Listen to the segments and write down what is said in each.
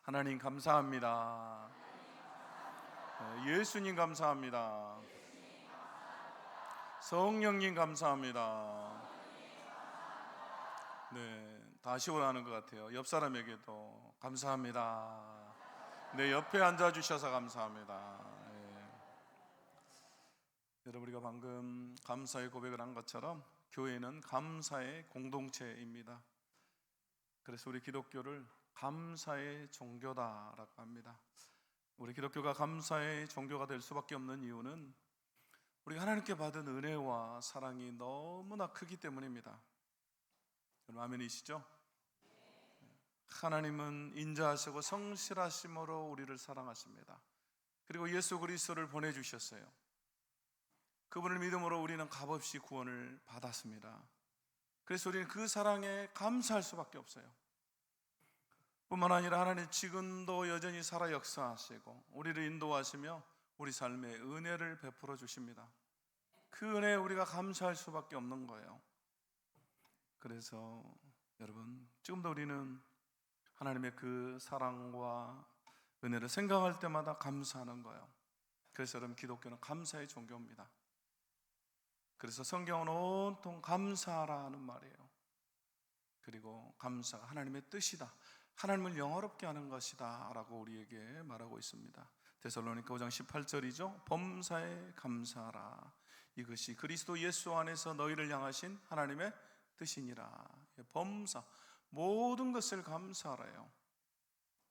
하나님 감사합니다. 예수님 감사합니다. 성령님 감사합니다. 네, 다시 오라는 것 같아요. 옆 사람에게도 감사합니다. 내 옆에 앉아주셔서 감사합니다. 네. 여러분, 우리가 방금 감사의 고백을 한 것처럼 교회는 감사의 공동체입니다. 그래서 우리 기독교를 감사의 종교다라고 합니다. 우리 기독교가 감사의 종교가 될 수밖에 없는 이유는 우리가 하나님께 받은 은혜와 사랑이 너무나 크기 때문입니다. 여러분 아멘이시죠? 하나님은 인자하시고 성실하심으로 우리를 사랑하십니다. 그리고 예수 그리스도를 보내주셨어요. 그분을 믿음으로 우리는 값없이 구원을 받았습니다. 그래서 우리는 그 사랑에 감사할 수밖에 없어요. 뿐만 아니라 하나님 지금도 여전히 살아 역사하시고 우리를 인도하시며 우리 삶에 은혜를 베풀어 주십니다. 그 은혜에 우리가 감사할 수밖에 없는 거예요. 그래서 여러분 지금도 우리는 하나님의 그 사랑과 은혜를 생각할 때마다 감사하는 거예요. 그래서 여러분 기독교는 감사의 종교입니다. 그래서 성경은 온통 감사하라는 말이에요. 그리고 감사가 하나님의 뜻이다, 하나님을 영화롭게 하는 것이다 라고 우리에게 말하고 있습니다. 데살로니가 5장 18절이죠. 범사에 감사하라, 이것이 그리스도 예수 안에서 너희를 향하신 하나님의 뜻이니라. 범사, 모든 것을 감사하라요.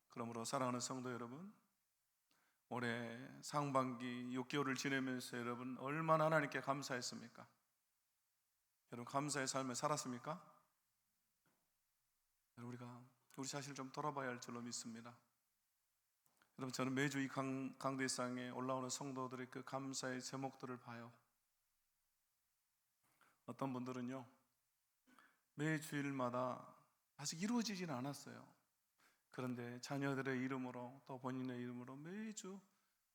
그러므로 사랑하는 성도 여러분, 올해 상반기 6개월을 지내면서 여러분 얼마나 하나님께 감사했습니까? 여러분 감사의 삶을 살았습니까? 우리 자신을 좀 돌아봐야 할 줄로 믿습니다. 여러분 저는 매주 이 강대상에 올라오는 성도들의 그 감사의 제목들을 봐요. 어떤 분들은요 매 주일마다 아직 이루어지지는 않았어요. 그런데 자녀들의 이름으로 또 본인의 이름으로 매주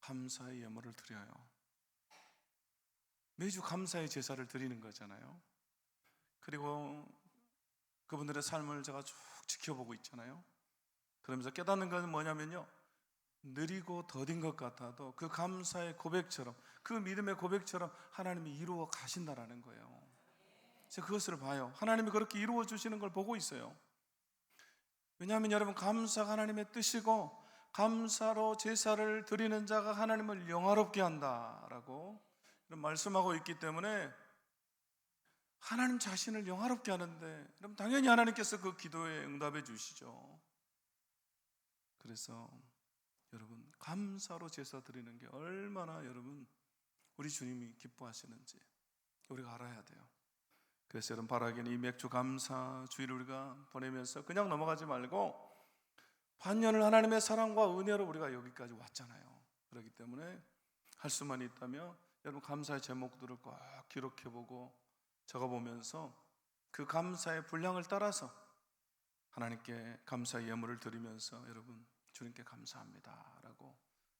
감사의 예물을 드려요. 매주 감사의 제사를 드리는 거잖아요. 그리고 그분들의 삶을 제가 쭉 지켜보고 있잖아요. 그러면서 깨닫는 것은 뭐냐면요, 느리고 더딘 것 같아도 그 감사의 고백처럼, 그 믿음의 고백처럼 하나님이 이루어 가신다라는 거예요. 제가 그것을 봐요. 하나님이 그렇게 이루어 주시는 걸 보고 있어요. 왜냐하면 여러분 감사가 하나님의 뜻이고 감사로 제사를 드리는 자가 하나님을 영화롭게 한다라고 말씀하고 있기 때문에 하나님 자신을 영화롭게 하는데 그럼 당연히 하나님께서 그 기도에 응답해 주시죠. 그래서 여러분 감사로 제사 드리는 게 얼마나 여러분 우리 주님이 기뻐하시는지 우리가 알아야 돼요. 그래서 여러분 바라기는 이 맥주 감사 주일을 우리가 보내면서 그냥 넘어가지 말고 반년을 하나님의 사랑과 은혜로 우리가 여기까지 왔잖아요. 그렇기 때문에 할 수만 있다면 여러분 감사의 제목들을 꼭 기록해보고 적어보면서 그 감사의 분량을 따라서 하나님께 감사의 예물을 드리면서 여러분 주님께 감사합니다 라고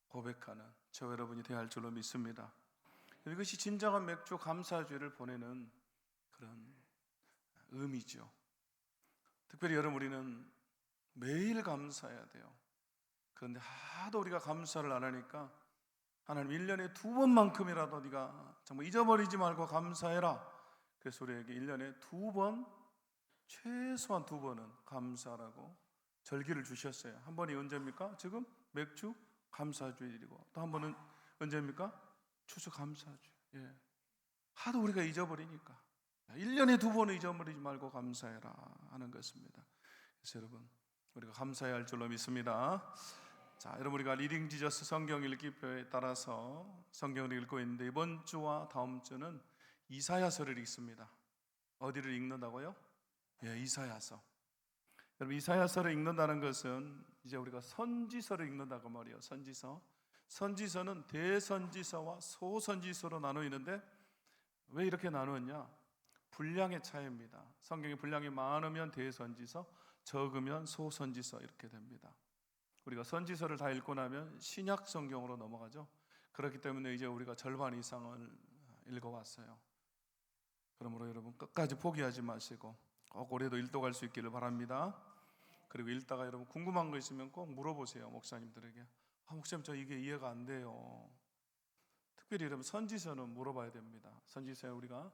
고백하는 저 여러분이 되어야 할 줄로 믿습니다. 이것이 진정한 맥주 감사주의를 보내는 그런 의미죠. 특별히 여러분 우리는 매일 감사해야 돼요. 그런데 하도 우리가 감사를 안 하니까 하나님 1년에 2번만큼이라도 네가 정말 잊어버리지 말고 감사해라. 그래서 우리에게 1년에 2번, 최소한 2번은 감사라고 절기를 주셨어요. 한 번이 언제입니까? 지금 맥주 감사주일이고 또 한 번은 언제입니까? 추수 감사주일. 예. 하도 우리가 잊어버리니까 1년에 2번은 잊어버리지 말고 감사해라 하는 것입니다. 그래서 여러분 우리가 감사해야 할 줄로 믿습니다. 자, 여러분 우리가 리딩 지저스 성경 읽기표에 따라서 성경을 읽고 있는데 이번 주와 다음 주는 이사야서를 읽습니다. 어디를 읽는다고요? 예, 이사야서. 여러분 이사야서를 읽는다는 것은 이제 우리가 선지서를 읽는다고 말이에요. 선지서는 대선지서와 소선지서로 나누는데 왜 이렇게 나누었냐? 분량의 차이입니다. 성경의 분량이 많으면 대선지서, 적으면 소선지서 이렇게 됩니다. 우리가 선지서를 다 읽고 나면 신약 성경으로 넘어가죠. 그렇기 때문에 이제 우리가 절반 이상을 읽어왔어요. 그러므로 여러분 끝까지 포기하지 마시고 꼭 올해도 일독할 수 있기를 바랍니다. 그리고 읽다가 여러분 궁금한 거 있으면 꼭 물어보세요. 목사님들에게. 목사님 저 이게 이해가 안 돼요. 특별히 여러분 선지서는 물어봐야 됩니다. 선지서에 우리가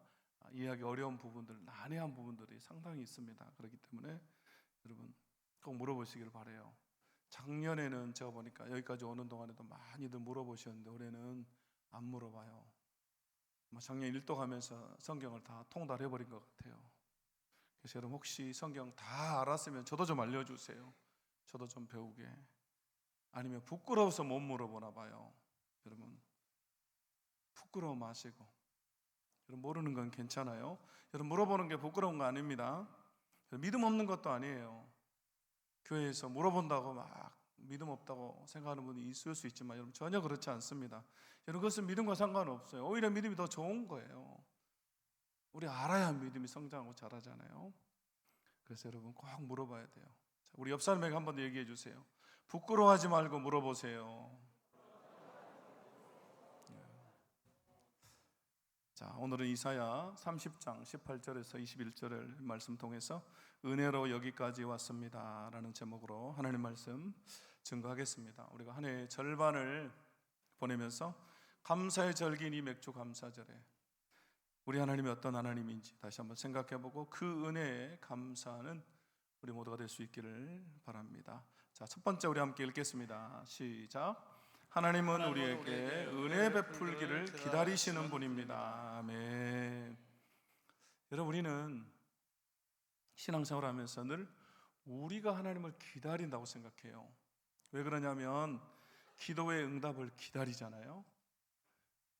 이해하기 어려운 부분들, 난해한 부분들이 상당히 있습니다. 그렇기 때문에 여러분 꼭 물어보시길 바라요. 작년에는 제가 보니까 여기까지 오는 동안에도 많이들 물어보셨는데 올해는 안 물어봐요. 작년 일독하면서 성경을 다 통달해버린 것 같아요. 그래서 여러분 혹시 성경 다 알았으면 저도 좀 알려주세요. 저도 좀 배우게. 아니면 부끄러워서 못 물어보나 봐요. 여러분 부끄러워 마시고, 여러분 모르는 건 괜찮아요. 여러분 물어보는 게 부끄러운 거 아닙니다. 믿음 없는 것도 아니에요. 교회에서 물어본다고 막 믿음 없다고 생각하는 분이 있을 수 있지만 여러분 전혀 그렇지 않습니다. 여러분 그것은 믿음과 상관없어요. 오히려 믿음이 더 좋은 거예요. 우리 알아야 믿음이 성장하고 자라잖아요. 그래서 여러분 꼭 물어봐야 돼요. 자, 우리 옆 사람에게 한번 얘기해 주세요. 부끄러워하지 말고 물어보세요. 자, 오늘은 이사야 30장 18절에서 21절을 말씀 통해서 은혜로 여기까지 왔습니다 라는 제목으로 하나님 말씀 증거하겠습니다. 우리가 한 해의 절반을 보내면서 감사의 절기인 이 맥주 감사절에 우리 하나님이 어떤 하나님인지 다시 한번 생각해보고 그 은혜에 감사하는 우리 모두가 될 수 있기를 바랍니다. 자, 첫 번째 우리 함께 읽겠습니다. 시작. 하나님은 우리에게 은혜 베풀기를 기다리시는 분입니다. 아멘. 여러분 우리는 신앙생활 하면서 늘 우리가 하나님을 기다린다고 생각해요. 왜 그러냐면 기도의 응답을 기다리잖아요.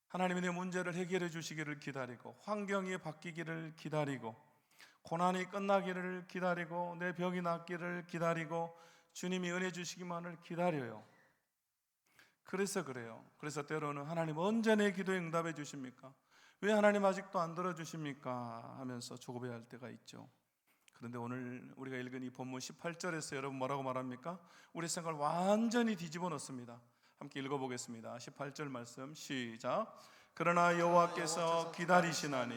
하나님이 내 문제를 해결해 주시기를 기다리고, 환경이 바뀌기를 기다리고, 고난이 끝나기를 기다리고, 내 병이 낫기를 기다리고, 주님이 은혜 주시기만을 기다려요. 그래서 그래요. 그래서 때로는 하나님 언제 내 기도에 응답해 주십니까? 왜 하나님 아직도 안 들어주십니까? 하면서 조급해할 때가 있죠. 그런데 오늘 우리가 읽은 이 본문 18절에서 여러분 뭐라고 말합니까? 우리 생각을 완전히 뒤집어 놓습니다. 함께 읽어보겠습니다. 18절 말씀 시작. 그러나 여호와께서 기다리시나니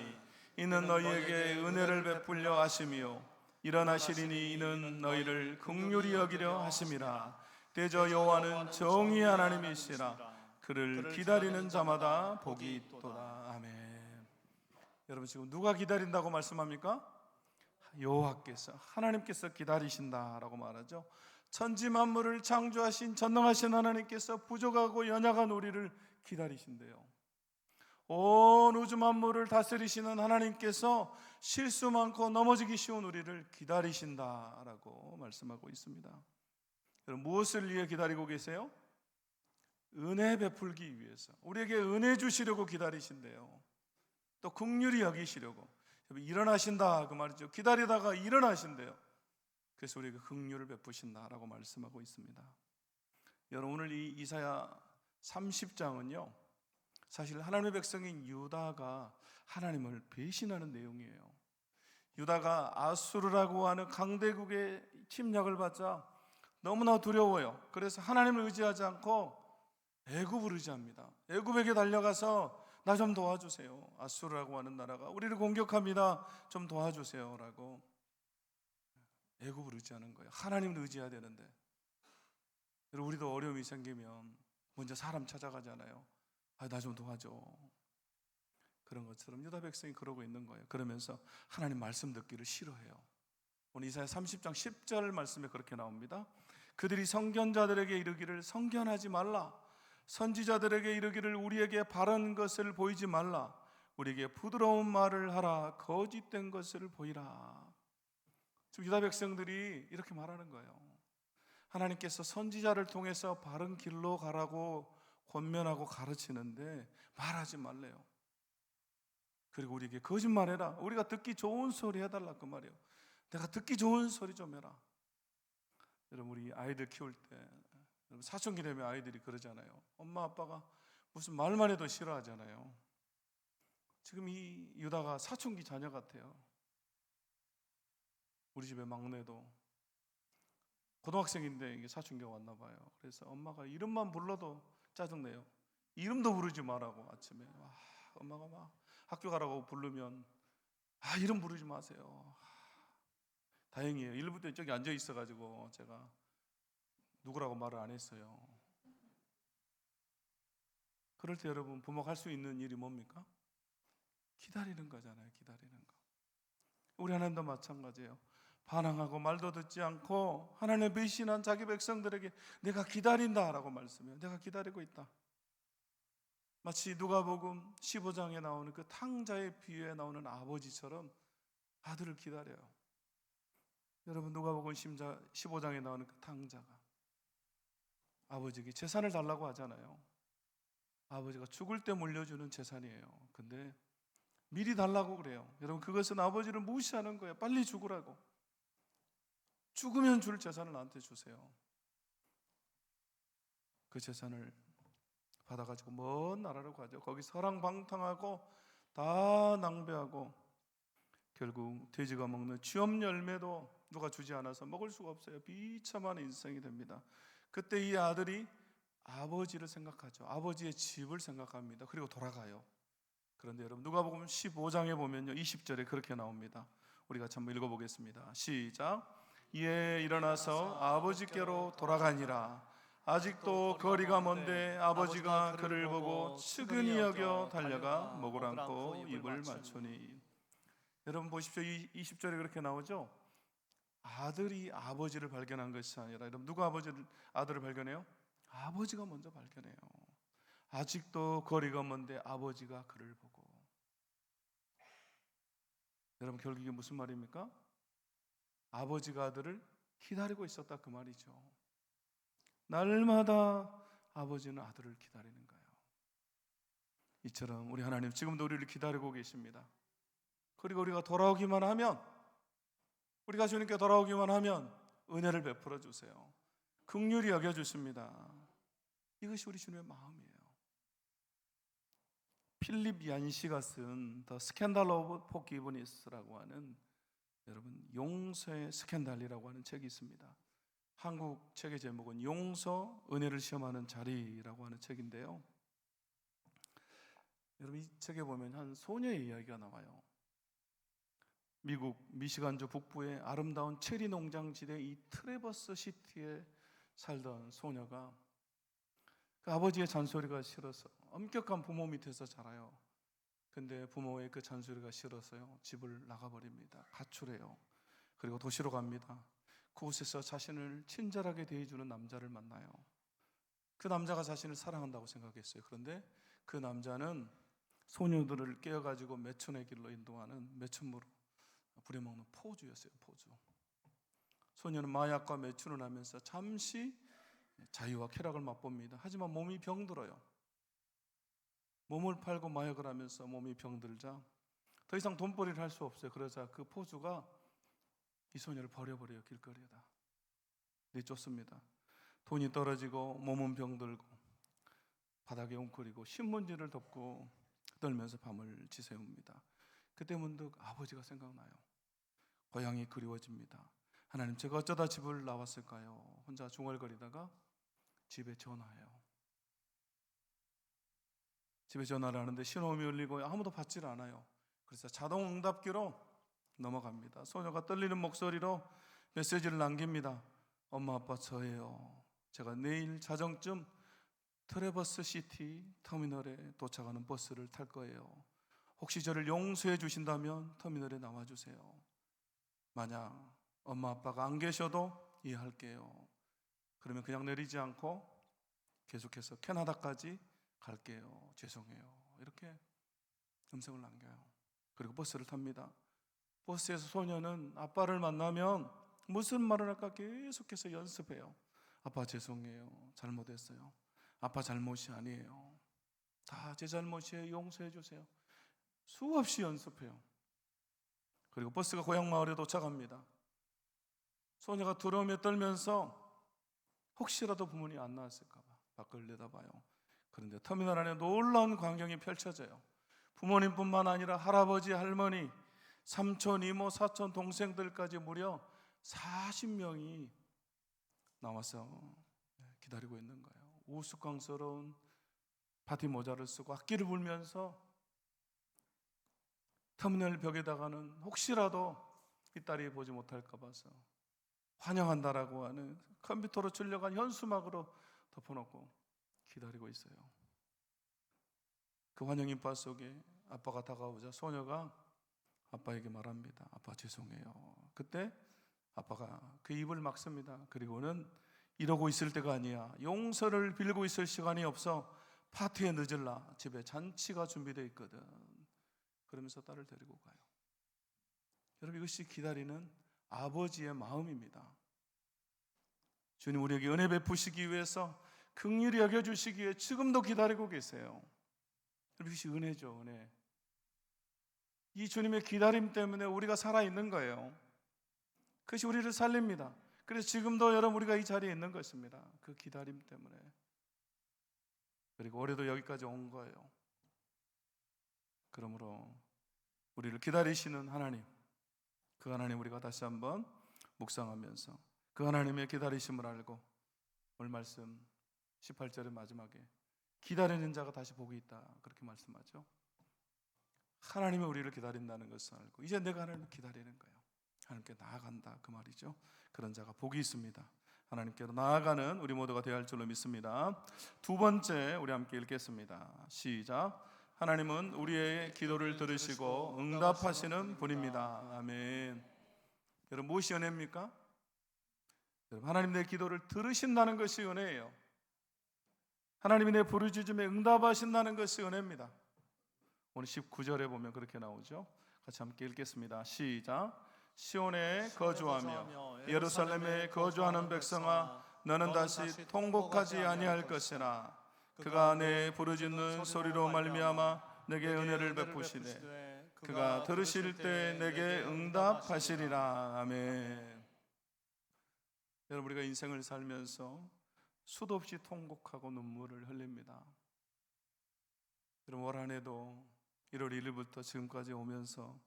이는 너희에게 은혜를 베풀려 하심이요 일어나시리니 이는 너희를 긍휼히 여기려 하심이라. 대저 여호와는 정의의 하나님이시라. 그를 기다리는 자마다 복이 있도다. 아멘. 여러분 지금 누가 기다린다고 말씀합니까? 여호와께서, 하나님께서 기다리신다라고 말하죠. 천지 만물을 창조하신 전능하신 하나님께서 부족하고 연약한 우리를 기다리신대요. 온 우주 만물을 다스리시는 하나님께서 실수 많고 넘어지기 쉬운 우리를 기다리신다라고 말씀하고 있습니다. 여러분 무엇을 위해 기다리고 계세요? 은혜 베풀기 위해서, 우리에게 은혜 주시려고 기다리신대요. 또 긍휼히 여기시려고. 일어나신다 그 말이죠. 기다리다가 일어나신대요. 그래서 우리에게 긍휼을 베푸신다라고 말씀하고 있습니다. 여러분 오늘 이 이사야 30장은요 사실 하나님의 백성인 유다가 하나님을 배신하는 내용이에요. 유다가 아수르라고 하는 강대국의 침략을 받자 너무나 두려워요. 그래서 하나님을 의지하지 않고 애굽을 의지합니다. 애굽에게 달려가서 나 좀 도와주세요. 아수르라고 하는 나라가 우리를 공격합니다. 좀 도와주세요 라고 애굽을 의지하는 거예요. 하나님을 의지해야 되는데. 여러분 우리도 어려움이 생기면 먼저 사람 찾아가잖아요. 나 좀 도와줘. 그런 것처럼 유다 백성이 그러고 있는 거예요. 그러면서 하나님 말씀 듣기를 싫어해요. 오늘 이사야 30장 10절 말씀에 그렇게 나옵니다. 그들이 선견자들에게 이르기를 선견하지 말라. 선지자들에게 이르기를 우리에게 바른 것을 보이지 말라. 우리에게 부드러운 말을 하라. 거짓된 것을 보이라. 지금 유다 백성들이 이렇게 말하는 거예요. 하나님께서 선지자를 통해서 바른 길로 가라고 권면하고 가르치는데 말하지 말래요. 그리고 우리에게 거짓말해라. 우리가 듣기 좋은 소리 해달라 그 말이에요. 내가 듣기 좋은 소리 좀 해라. 여러분 우리 아이들 키울 때 사춘기 되면 아이들이 그러잖아요. 엄마 아빠가 무슨 말만 해도 싫어하잖아요. 지금 이 유다가 사춘기 자녀 같아요. 우리 집의 막내도 고등학생인데 이게 사춘기가 왔나 봐요. 그래서 엄마가 이름만 불러도 짜증내요. 이름도 부르지 말라고 아침에. 엄마가 막 학교 가라고 부르면 이름 부르지 마세요. 다행이에요. 1부 때 저기 앉아 있어가지고 제가 누구라고 말을 안 했어요. 그럴 때 여러분 부모가 할 수 있는 일이 뭡니까? 기다리는 거잖아요. 기다리는 거. 우리 하나님도 마찬가지예요. 반항하고 말도 듣지 않고 하나님의 배신한 자기 백성들에게 내가 기다린다라고 말씀해요. 내가 기다리고 있다. 마치 누가복음 15장에 나오는 그 탕자의 비유에 나오는 아버지처럼 아들을 기다려요. 여러분 누가복음 15장에 나오는 그 탕자가 아버지에게 재산을 달라고 하잖아요. 아버지가 죽을 때 물려주는 재산이에요. 근데 미리 달라고 그래요. 여러분 그것은 아버지를 무시하는 거예요. 빨리 죽으라고. 죽으면 줄 재산을 나한테 주세요. 그 재산을 받아가지고 먼 나라로 가죠. 거기 서랑방탕하고 다 낭비하고 결국 돼지가 먹는 취업 열매도 누가 주지 않아서 먹을 수가 없어요. 비참한 인생이 됩니다. 그때 이 아들이 아버지를 생각하죠. 아버지의 집을 생각합니다. 그리고 돌아가요. 그런데 여러분 누가복음 15장에 보면요 20절에 그렇게 나옵니다. 우리가 같이 한번 읽어보겠습니다. 시작. 이에 일어나서 아버지께로 돌아가니라. 아직도 거리가 먼데 아버지가 그를 보고 측은히 여겨 달려가 목을 안고 입을 맞추니. 여러분 보십시오. 20절에 그렇게 나오죠. 아들이 아버지를 발견한 것이 아니라 여러분 누가 아들을 발견해요? 아버지가 먼저 발견해요. 아직도 거리가 먼데 아버지가 그를 보고. 여러분 결국 이게 무슨 말입니까? 아버지가 아들을 기다리고 있었다 그 말이죠. 날마다 아버지는 아들을 기다리는 거예요. 이처럼 우리 하나님 지금도 우리를 기다리고 계십니다. 그리고 우리가 돌아오기만 하면, 우리가 주님께 돌아오기만 하면 은혜를 베풀어 주세요. 긍휼히 여겨 주십니다. 이것이 우리 주님의 마음이에요. 필립 얀시가 쓴 The Scandal of Forgiveness라고 하는 여러분 용서의 스캔들이라고 하는 책이 있습니다. 한국 책의 제목은 용서 은혜를 시험하는 자리라고 하는 책인데요. 여러분 이 책에 보면 한 소녀의 이야기가 나와요. 미국 미시간주 북부의 아름다운 체리 농장지대 이 트래버스 시티에 살던 소녀가 그 아버지의 잔소리가 싫어서 엄격한 부모 밑에서 자라요. 근데 부모의 그 잔소리가 싫어서요 집을 나가버립니다. 가출해요. 그리고 도시로 갑니다. 그곳에서 자신을 친절하게 대해주는 남자를 만나요. 그 남자가 자신을 사랑한다고 생각했어요. 그런데 그 남자는 소녀들을 깨어가지고 매춘의 길로 인도하는 매춘부로 부려먹는 포주였어요. 포주. 소녀는 마약과 매춘을 하면서 잠시 자유와 쾌락을 맛봅니다. 하지만 몸이 병들어요. 몸을 팔고 마약을 하면서 몸이 병들자 더 이상 돈벌이를 할 수 없어요. 그러자 그 포주가 이 소녀를 버려버려요. 길거리에다 내쫓습니다. 돈이 떨어지고 몸은 병들고 바닥에 웅크리고 신문지를 덮고 떨면서 밤을 지새웁니다. 그때 문득 아버지가 생각나요. 고향이 그리워집니다. 하나님 제가 어쩌다 집을 나왔을까요? 혼자 중얼거리다가 집에 전화해요. 집에 전화를 하는데 신호음이 울리고 아무도 받질 않아요. 그래서 자동 응답기로 넘어갑니다. 소녀가 떨리는 목소리로 메시지를 남깁니다. 엄마 아빠 저예요. 제가 내일 자정쯤 트래버스 시티 터미널에 도착하는 버스를 탈 거예요. 혹시 저를 용서해 주신다면 터미널에 나와주세요. 만약 엄마 아빠가 안 계셔도 이해할게요. 그러면 그냥 내리지 않고 계속해서 캐나다까지 갈게요. 죄송해요. 이렇게 음성을 남겨요. 그리고 버스를 탑니다. 버스에서 소녀는 아빠를 만나면 무슨 말을 할까 계속해서 연습해요. 아빠 죄송해요. 잘못했어요. 아빠 잘못이 아니에요. 다 제 잘못이에요. 용서해 주세요. 수없이 연습해요. 그리고 버스가 고향 마을에 도착합니다. 소녀가 두려움에 떨면서 혹시라도 부모님이 안 나왔을까 봐 밖을 내다봐요. 그런데 터미널 안에 놀라운 광경이 펼쳐져요. 부모님뿐만 아니라 할아버지, 할머니, 삼촌, 이모, 사촌, 동생들까지 무려 40명이 나와서 기다리고 있는 거예요. 우스꽝스러운 파티 모자를 쓰고 악기를 불면서 터미널 벽에다가는 혹시라도 이 딸이 보지 못할까 봐서 환영한다라고 하는 컴퓨터로 출력한 현수막으로 덮어놓고 기다리고 있어요. 그 환영 인파 속에 아빠가 다가오자 소녀가 아빠에게 말합니다. 아빠 죄송해요. 그때 아빠가 그 입을 막습니다. 그리고는 이러고 있을 때가 아니야. 용서를 빌고 있을 시간이 없어. 파티에 늦을라. 집에 잔치가 준비되어 있거든. 그러면서 딸을 데리고 가요. 여러분, 이것이 기다리는 아버지의 마음입니다. 주님 우리에게 은혜 베푸시기 위해서 긍휼히 여겨주시기 위해 지금도 기다리고 계세요. 여러분, 이것이 은혜죠. 은혜. 이 주님의 기다림 때문에 우리가 살아있는 거예요. 그것이 우리를 살립니다. 그래서 지금도 여러분 우리가 이 자리에 있는 것입니다. 그 기다림 때문에. 그리고 올해도 여기까지 온 거예요. 그러므로 우리를 기다리시는 하나님, 그 하나님 우리가 다시 한번 묵상하면서 그 하나님의 기다리심을 알고 오늘 말씀 18절의 마지막에 기다리는 자가 다시 복이 있다 그렇게 말씀하죠. 하나님이 우리를 기다린다는 것을 알고 이제 내가 하나님을 기다리는 거예요. 하나님께 나아간다 그 말이죠. 그런 자가 복이 있습니다. 하나님께로 나아가는 우리 모두가 되어야 할 줄로 믿습니다. 두 번째 우리 함께 읽겠습니다. 시작. 하나님은 우리의 기도를 들으시고 응답하시는 분입니다. 아멘. 여러분 무엇이 은혜입니까? 여러분 하나님 내 기도를 들으신다는 것이 은혜예요. 하나님이 내 부르짖음에 응답하신다는 것이 은혜입니다. 오늘 19절에 보면 그렇게 나오죠. 같이 함께 읽겠습니다. 시작. 시온에 거주하며 예루살렘에 거주하는 백성아 너는 다시 통곡하지 아니할 것이나 그가 내 부르짖는 소리로 말미암아 내게 은혜를 베푸시되 그가 들으실 때 내게 응답하시리라. 아멘. 여러분 우리가 인생을 살면서 수도 없이 통곡하고 눈물을 흘립니다. 여러분 올 한 해도 1월 1일부터 지금까지 오면서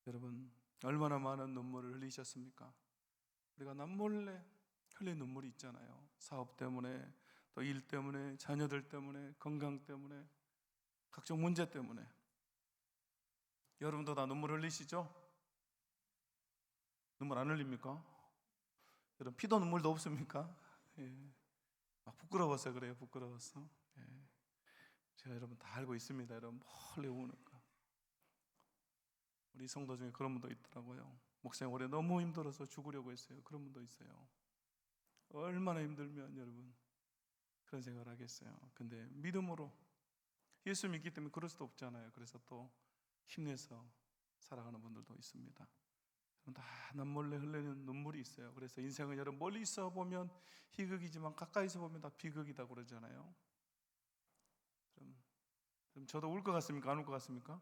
여러분 얼마나 많은 눈물을 흘리셨습니까? 우리가 남몰래 흘린 눈물이 있잖아요. 사업 때문에, 또 일 때문에, 자녀들 때문에, 건강 때문에, 각종 문제 때문에. 여러분도 다 눈물 흘리시죠? 눈물 안 흘립니까? 여러분 피도 눈물도 없습니까? 예. 부끄러워서 그래요. 부끄러워서. 예. 제가 여러분 다 알고 있습니다. 여러분 멀리 우니까. 우리 성도 중에 그런 분도 있더라고요. 목사님 올해 너무 힘들어서 죽으려고 했어요. 그런 분도 있어요. 얼마나 힘들면 여러분 그런 생각을 하겠어요. 근데 믿음으로 예수 믿기 때문에 그럴 수도 없잖아요. 그래서 또 힘내서 살아가는 분들도 있습니다. 다 남몰래 흘리는 눈물이 있어요. 그래서 인생은 여러분 멀리서 보면 희극이지만 가까이서 보면 다 비극이다 그러잖아요. 그럼 저도 울 것 같습니까? 안 울 것 같습니까?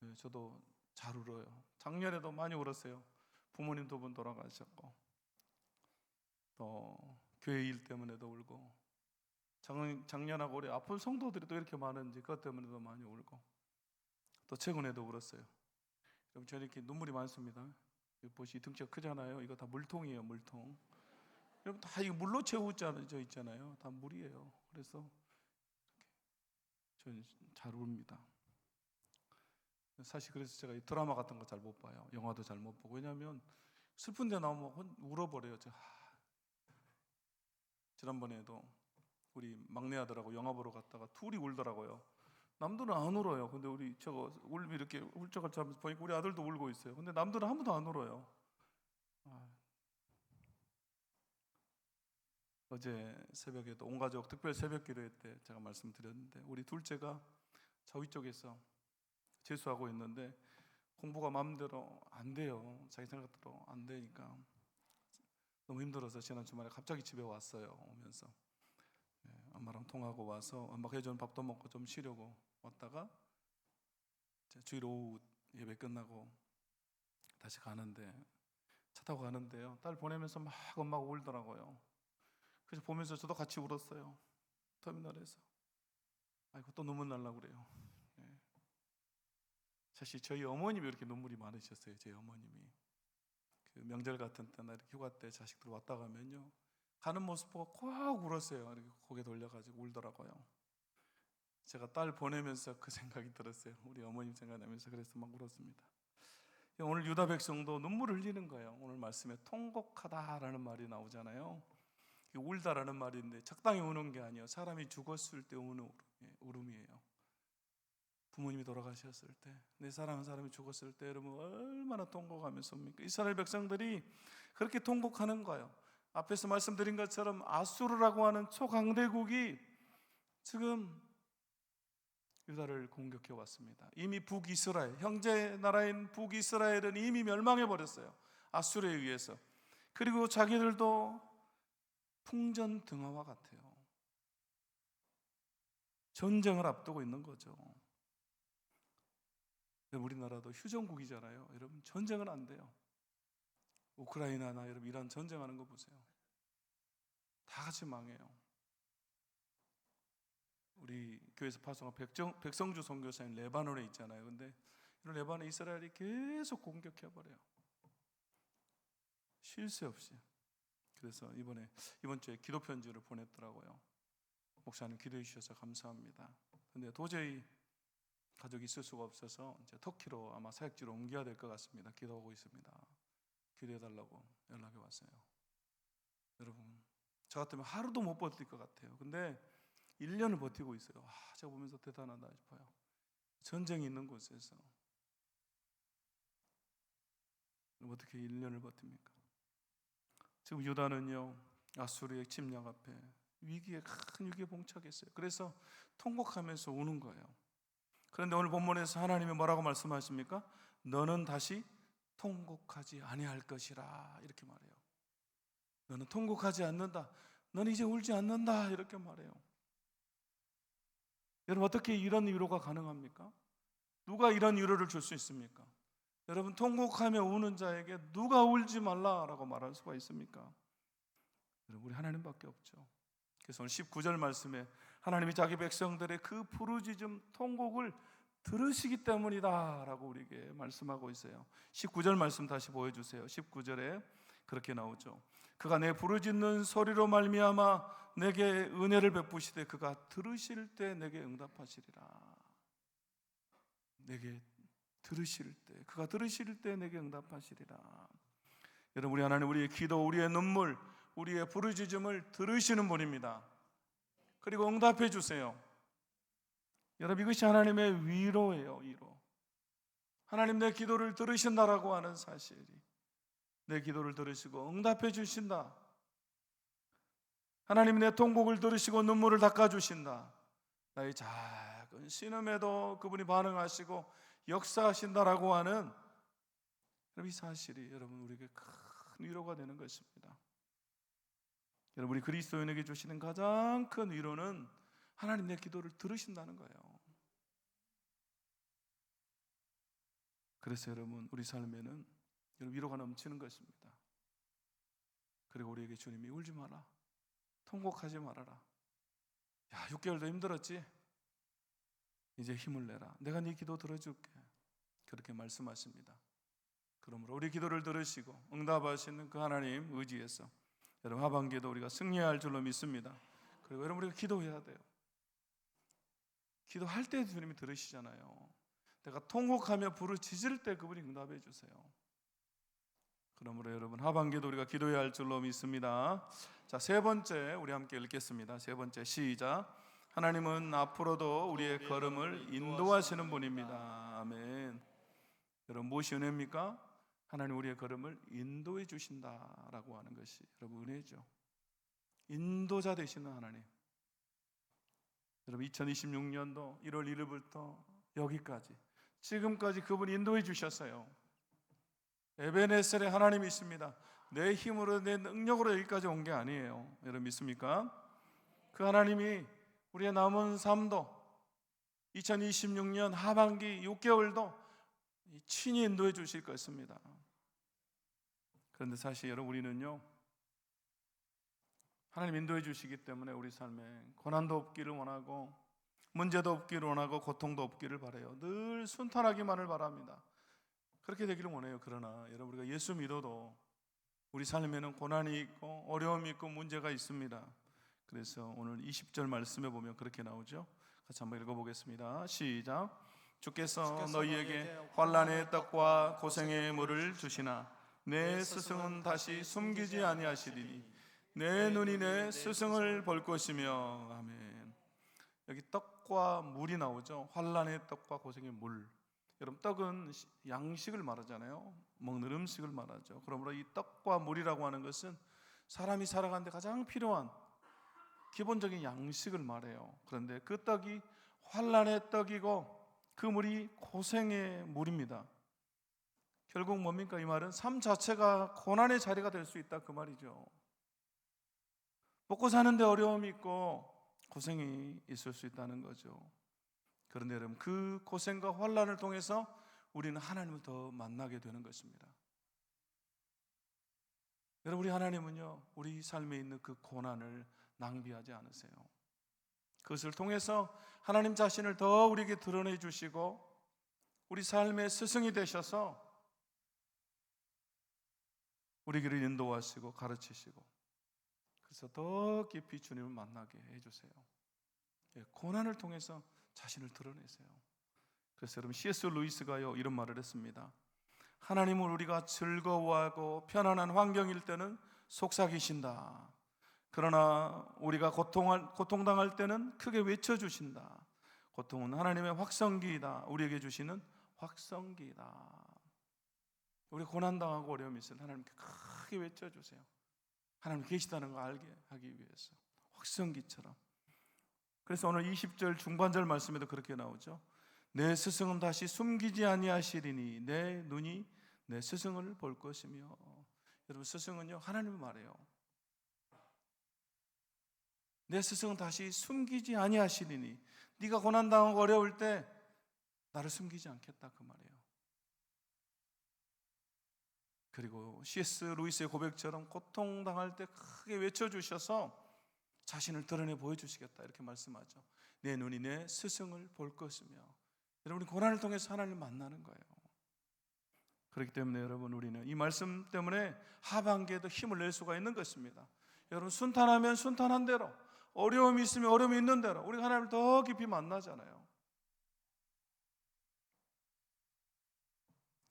네, 저도 잘 울어요. 작년에도 많이 울었어요. 부모님 두 분 돌아가셨고 또 교회 일 때문에도 울고 작년하고 올해 아픈 성도들이 또 이렇게 많은지 그것 때문에도 많이 울고 또 최근에도 울었어요. 여러분 저는 이렇게 눈물이 많습니다. 보시 등치가 크잖아요. 이거 다 물통이에요. 물통. 여러분 다 이거 물로 채워져 있잖아요. 다 물이에요. 그래서 저는 잘 웁니다. 사실 그래서 제가 이 드라마 같은 거 잘 못 봐요. 영화도 잘 못 보고. 왜냐하면 슬픈 데 나오면 울어버려요. 지난번에도 우리 막내 아들하고 영화 보러 갔다가 둘이 울더라고요. 남들은 안 울어요. 근데 우리 저거 울면 이렇게 훌쩍을 하면서 보니까 우리 아들도 울고 있어요. 근데 남들은 아무도 안 울어요. 어제 새벽에도 온 가족 특별 새벽 기도회 때 제가 말씀드렸는데 우리 둘째가 저위 쪽에서 재수하고 있는데 공부가 마음대로 안 돼요. 자기 생각대로 안 되니까 너무 힘들어서 지난 주말에 갑자기 집에 왔어요. 오면서 엄마랑 통하고 와서 엄마가 해준 밥도 먹고 좀 쉬려고 왔다가 주일 오후 예배 끝나고 다시 가는데 차 타고 가는데요. 딸 보내면서 막 엄마가 울더라고요. 그래서 보면서 저도 같이 울었어요. 터미널에서. 아이고 또 눈물 날라고 그래요. 사실 저희 어머님이 이렇게 눈물이 많으셨어요. 저희 어머님이 그 명절 같은 때나 이렇게 휴가 때 자식들 왔다 가면요 가는 모습 보고 꼭 울었어요. 이렇게 고개 돌려가지고 울더라고요. 제가 딸 보내면서 그 생각이 들었어요. 우리 어머님 생각나면서 그래서 막 울었습니다. 오늘 유다 백성도 눈물을 흘리는 거예요. 오늘 말씀에 통곡하다라는 말이 나오잖아요. 울다라는 말인데 적당히 우는 게 아니에요. 사람이 죽었을 때 우는 울음이에요. 부모님이 돌아가셨을 때, 내 사랑하는 사람이 죽었을 때 여러분 얼마나 통곡하면서 옵니까? 이스라엘 백성들이 그렇게 통곡하는 거예요. 앞에서 말씀드린 것처럼 아수르라고 하는 초강대국이 지금 유다를 공격해 왔습니다. 이미 북이스라엘, 형제 나라인 북이스라엘은 이미 멸망해 버렸어요. 아수르에 의해서. 그리고 자기들도 풍전등화와 같아요. 전쟁을 앞두고 있는 거죠. 우리나라도 휴전국이잖아요. 여러분 전쟁은 안 돼요. 우크라이나나 여러분 이란 전쟁하는 거 보세요. 다 같이 망해요. 우리 교회에서 파송한 백성주 선교사님 레바논에 있잖아요. 근데 이런 레바논 이스라엘이 계속 공격해버려요. 쉴 새 없이. 그래서 이번 주에 기도 편지를 보냈더라고요. 목사님 기도해 주셔서 감사합니다. 근데 도저히 가족이 있을 수가 없어서 이제 터키로 아마 사역지로 옮겨야 될 것 같습니다. 기도하고 있습니다. 기도해 달라고 연락이 왔어요. 여러분 저 같으면 하루도 못 버틸 것 같아요. 근데 1년을 버티고 있어요. 제가 보면서 대단하다 싶어요. 전쟁이 있는 곳에서 어떻게 1년을 버팁니까? 지금 유다는요 아수르의 침략 앞에 큰 위기에 봉착했어요. 그래서 통곡하면서 우는 거예요. 그런데 오늘 본문에서 하나님이 뭐라고 말씀하십니까? 너는 다시 통곡하지 아니할 것이라 이렇게 말해요. 너는 통곡하지 않는다. 너는 이제 울지 않는다 이렇게 말해요. 여러분 어떻게 이런 위로가 가능합니까? 누가 이런 위로를 줄 수 있습니까? 여러분 통곡하며 우는 자에게 누가 울지 말라라고 말할 수가 있습니까? 여러분 우리 하나님밖에 없죠. 그래서 오늘 19절 말씀에 하나님이 자기 백성들의 그 부르짖음 통곡을 들으시기 때문이다 라고 우리에게 말씀하고 있어요. 19절 말씀 다시 보여주세요. 19절에 그렇게 나오죠. 그가 내 부르짖는 소리로 말미암아 내게 은혜를 베푸시되 그가 들으실 때 내게 응답하시리라. 내게 들으실 때, 그가 들으실 때 내게 응답하시리라. 여러분 우리 하나님 우리의 기도, 우리의 눈물, 우리의 부르짖음을 들으시는 분입니다. 그리고 응답해 주세요. 여러분 이것이 하나님의 위로예요. 위로. 하나님 내 기도를 들으신다라고 하는 사실이, 내 기도를 들으시고 응답해 주신다. 하나님 내 통곡을 들으시고 눈물을 닦아주신다. 나의 작은 신음에도 그분이 반응하시고 역사하신다라고 하는 이 사실이 여러분 우리에게 큰 위로가 되는 것입니다. 여러분 우리 그리스도인에게 주시는 가장 큰 위로는 하나님 내 기도를 들으신다는 거예요. 그래서 여러분 우리 삶에는 위로가 넘치는 것입니다. 그리고 우리에게 주님이 울지 마라, 통곡하지 말아라. 야 6개월도 힘들었지? 이제 힘을 내라. 내가 네 기도 들어줄게. 그렇게 말씀하십니다. 그러므로 우리 기도를 들으시고 응답하시는 그 하나님 의지해서 여러분 하반기에도 우리가 승리할 줄로 믿습니다. 그리고 여러분 우리가 기도해야 돼요. 기도할 때 주님이 들으시잖아요. 내가 통곡하며 부르짖을 때 그분이 응답해 주세요. 그러므로 여러분 하반기에도 우리가 기도해야 할 줄로 믿습니다. 자, 세 번째 우리 함께 읽겠습니다. 세 번째 시작. 하나님은 앞으로도 우리의 걸음을 인도하시는 분입니다. 아멘. 여러분 무엇이 은혜입니까? 하나님 우리의 걸음을 인도해 주신다라고 하는 것이 여러분 은혜죠. 인도자 되시는 하나님. 여러분 2026년도 1월 1일부터 여기까지 지금까지 그분이 인도해 주셨어요. 에베네셀의 하나님이 있습니다. 내 힘으로 내 능력으로 여기까지 온 게 아니에요. 여러분 믿습니까? 그 하나님이 우리의 남은 삶도 2026년 하반기 6개월도 친히 인도해 주실 것입니다. 그런데 사실 여러분 우리는요 하나님 인도해 주시기 때문에 우리 삶에 고난도 없기를 원하고 문제도 없기를 원하고 고통도 없기를 바라요. 늘 순탄하기만을 바랍니다. 그렇게 되기를 원해요. 그러나 여러분 우리가 예수 믿어도 우리 삶에는 고난이 있고 어려움이 있고 문제가 있습니다. 그래서 오늘 20절 말씀에 보면 그렇게 나오죠. 같이 한번 읽어보겠습니다. 시작. 주께서 너희에게 환난의 떡과 고생의 물을 주시나 내 스승은 다시 숨기지 아니하시리니 내 눈이 내 스승을 볼 것이며. 아멘. 여기 떡과 물이 나오죠. 환난의 떡과 고생의 물. 여러분, 떡은 양식을 말하잖아요. 먹는 음식을 말하죠. 그러므로 이 떡과 물이라고 하는 것은 사람이 살아가는데 가장 필요한 기본적인 양식을 말해요. 그런데 그 떡이 환난의 떡이고 그 물이 고생의 물입니다. 결국 뭡니까? 이 말은 삶 자체가 고난의 자리가 될 수 있다 그 말이죠. 먹고 사는데 어려움이 있고 고생이 있을 수 있다는 거죠. 그런데 여러분, 그 고생과 환난을 통해서 우리는 하나님을 더 만나게 되는 것입니다. 여러분, 우리 하나님은요, 우리 삶에 있는 그 고난을 낭비하지 않으세요. 그것을 통해서 하나님 자신을 더 우리에게 드러내 주시고 우리 삶의 스승이 되셔서 우리에게 인도하시고 가르치시고, 그래서 더 깊이 주님을 만나게 해주세요. 고난을 통해서 자신을 드러내세요. 그래서 여러분, C.S. 루이스가요 이런 말을 했습니다. 하나님은 우리가 즐거워하고 편안한 환경일 때는 속삭이신다. 그러나 우리가 고통당할 때는 크게 외쳐주신다. 고통은 하나님의 확성기이다. 우리에게 주시는 확성기이다. 우리 고난당하고 어려움이 있을 때 하나님께 크게 외쳐주세요. 하나님 계시다는 거 알게 하기 위해서, 확성기처럼. 그래서 오늘 20절 중반절 말씀에도 그렇게 나오죠. 내 스승은 다시 숨기지 아니하시리니 내 눈이 내 스승을 볼 것이며. 여러분, 스승은요 하나님을 말해요. 내 스승은 다시 숨기지 아니하시리니, 네가 고난당하고 어려울 때 나를 숨기지 않겠다 그 말이에요. 그리고 C.S. 루이스의 고백처럼 고통당할 때 크게 외쳐주셔서 자신을 드러내 보여주시겠다 이렇게 말씀하죠. 내 눈이 내 스승을 볼 것이며. 여러분, 고난을 통해서 하나님을 만나는 거예요. 그렇기 때문에 여러분, 우리는 이 말씀 때문에 하반기에도 힘을 낼 수가 있는 것입니다. 여러분, 순탄하면 순탄한 대로, 어려움이 있으면 어려움이 있는 대로 우리가 하나님을 더 깊이 만나잖아요.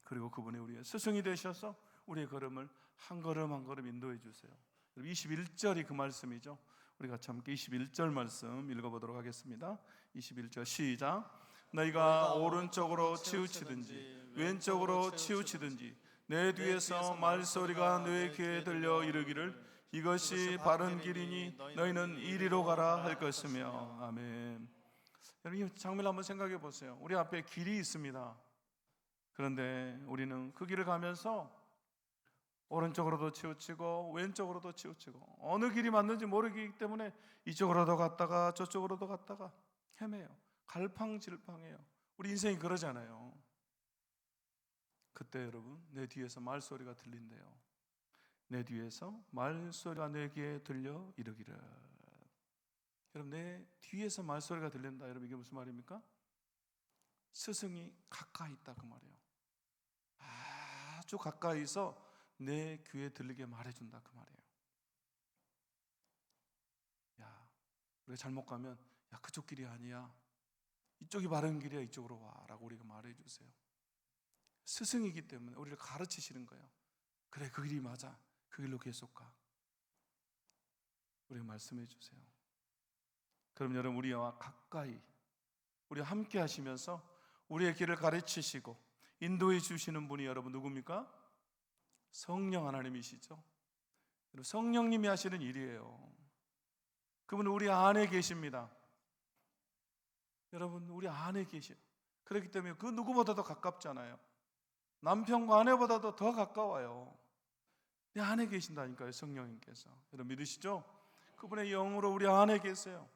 그리고 그분이 우리의 스승이 되셔서 우리의 걸음을 한 걸음 한 걸음 인도해 주세요. 21절이 그 말씀이죠. 우리 같이 함께 21절 말씀 읽어보도록 하겠습니다. 21절 시작. 너희가 오른쪽으로 치우치든지 왼쪽으로 치우치든지 내 뒤에서 말소리가 너희 귀에 들려 이르기를 이것이 바른 길이니 너희는 이리로 가라 할 것이며. 아멘. 여러분, 이 장면을 한번 생각해 보세요. 우리 앞에 길이 있습니다. 그런데 우리는 그 길을 가면서 오른쪽으로도 치우치고 왼쪽으로도 치우치고 어느 길이 맞는지 모르기 때문에 이쪽으로도 갔다가 저쪽으로도 갔다가 헤매요. 갈팡질팡해요. 우리 인생이 그러잖아요. 그때 여러분, 내 뒤에서 말소리가 들린대요. 내 뒤에서 말소리가 내 귀에 들려 이르기를. 여러분, 내 뒤에서 말소리가 들린다. 여러분, 이게 무슨 말입니까? 스승이 가까이 있다 그 말이에요. 아주 가까이서 내 귀에 들리게 말해준다 그 말이에요. 야, 우리가 잘못 가면 야, 그쪽 길이 아니야, 이쪽이 바른 길이야, 이쪽으로 와 라고 우리가 말해주세요. 스승이기 때문에 우리를 가르치시는 거예요. 그래, 그 길이 맞아, 그 길로 계속 가. 우리가 말씀해 주세요. 그럼 여러분, 우리와 가까이 우리와 함께 하시면서 우리의 길을 가르치시고 인도해 주시는 분이 여러분 누굽니까? 성령 하나님이시죠. 성령님이 하시는 일이에요. 그분은 우리 안에 계십니다. 여러분, 우리 안에 계셔요. 그렇기 때문에 그 누구보다도 가깝잖아요. 남편과 아내보다도 더 가까워요. 내 안에 계신다니까요, 성령님께서. 여러분 믿으시죠? 그분의 영으로 우리 안에 계세요.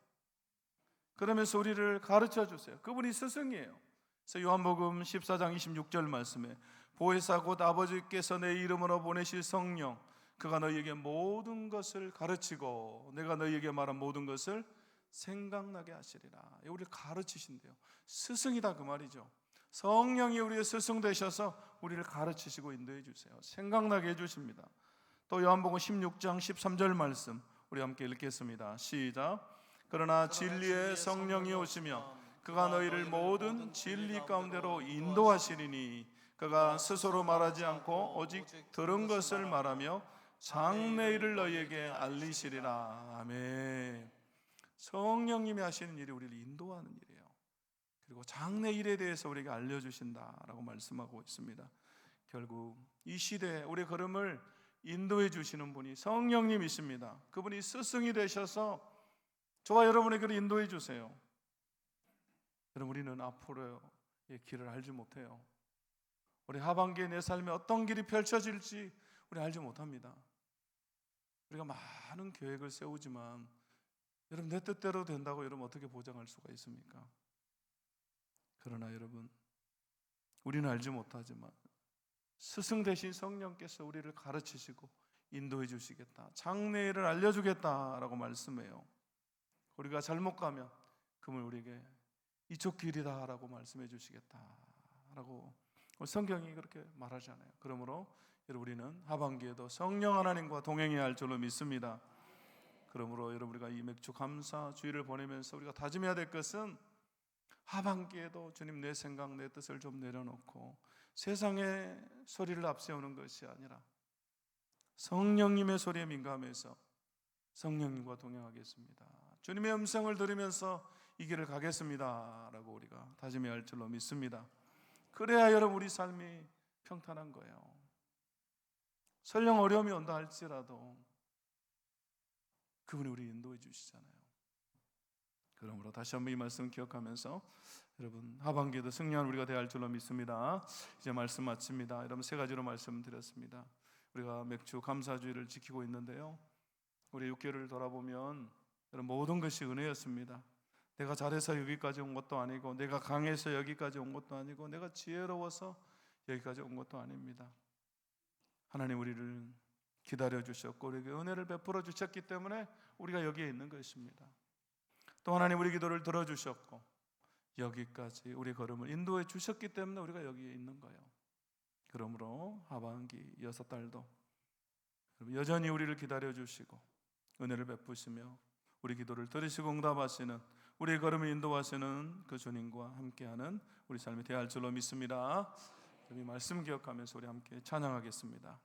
그러면서 우리를 가르쳐 주세요. 그분이 스승이에요. 그래서 요한복음 14장 26절 말씀에 보혜사 곧 아버지께서 내 이름으로 보내실 성령, 그가 너희에게 모든 것을 가르치고 내가 너희에게 말한 모든 것을 생각나게 하시리라. 우리를 가르치신대요. 스승이다 그 말이죠. 성령이 우리의 스승 되셔서 우리를 가르치시고 인도해 주세요. 생각나게 해주십니다. 또 요한복음 16장 13절 말씀 우리 함께 읽겠습니다. 시작. 그러나 진리의 성령이 오시며 그가 너희를 모든 진리 가운데로 인도하시리니 그가 스스로 말하지 않고 오직 들은 것을 말하며 장래일을 너희에게 알리시리라. 아멘. 성령님이 하시는 일이 우리를 인도하는 일이에요. 그리고 장래일에 대해서 우리에게 알려주신다라고 말씀하고 있습니다. 결국 이 시대에 우리의 걸음을 인도해 주시는 분이 성령님이십니다. 그분이 스승이 되셔서 저와 여러분에게 인도해 주세요. 여러분, 우리는 앞으로의 길을 알지 못해요. 우리 하반기에 내 삶에 어떤 길이 펼쳐질지 우리 알지 못합니다. 우리가 많은 계획을 세우지만 여러분, 내 뜻대로 된다고 여러분 어떻게 보장할 수가 있습니까? 그러나 여러분, 우리는 알지 못하지만 스승 되신 성령께서 우리를 가르치시고 인도해 주시겠다, 장래일을 알려주겠다라고 말씀해요. 우리가 잘못 가면 그분 우리에게 이쪽 길이다라고 말씀해 주시겠다라고 성경이 그렇게 말하잖아요. 그러므로 여러분, 우리는 하반기에도 성령 하나님과 동행해야 할 줄로 믿습니다. 그러므로 여러분, 우리가 이 맥주 감사 주일을 보내면서 우리가 다짐해야 될 것은 하반기에도 주님 내 생각 내 뜻을 좀 내려놓고 세상의 소리를 앞세우는 것이 아니라 성령님의 소리에 민감해서 성령님과 동행하겠습니다, 주님의 음성을 들으면서 이 길을 가겠습니다 라고 우리가 다짐해야 할 줄로 믿습니다. 그래야 여러분 우리 삶이 평탄한 거예요. 설령 어려움이 온다 할지라도 그분이 우리 인도해 주시잖아요. 그러므로 다시 한번 이 말씀 기억하면서 여러분 하반기에도 승리한 우리가 되어야 할 줄로 믿습니다. 이제 말씀 마칩니다. 여러분, 세 가지로 말씀드렸습니다. 우리가 맥주 감사주의를 지키고 있는데요, 우리 6개월을 돌아보면 여러분 모든 것이 은혜였습니다. 내가 잘해서 여기까지 온 것도 아니고, 내가 강해서 여기까지 온 것도 아니고, 내가 지혜로워서 여기까지 온 것도 아닙니다. 하나님 우리를 기다려 주셨고 우리에게 은혜를 베풀어 주셨기 때문에 우리가 여기에 있는 것입니다. 또 하나님 우리 기도를 들어주셨고 여기까지 우리 걸음을 인도해 주셨기 때문에 우리가 여기에 있는 거예요. 그러므로 하반기 6달도 여전히 우리를 기다려 주시고 은혜를 베푸시며 우리 기도를 들으시고 응답하시는, 우리의 걸음을 인도하시는 그 주님과 함께하는 우리 삶이 되어야 할 줄로 믿습니다. 이 말씀 기억하면서 우리 함께 찬양하겠습니다.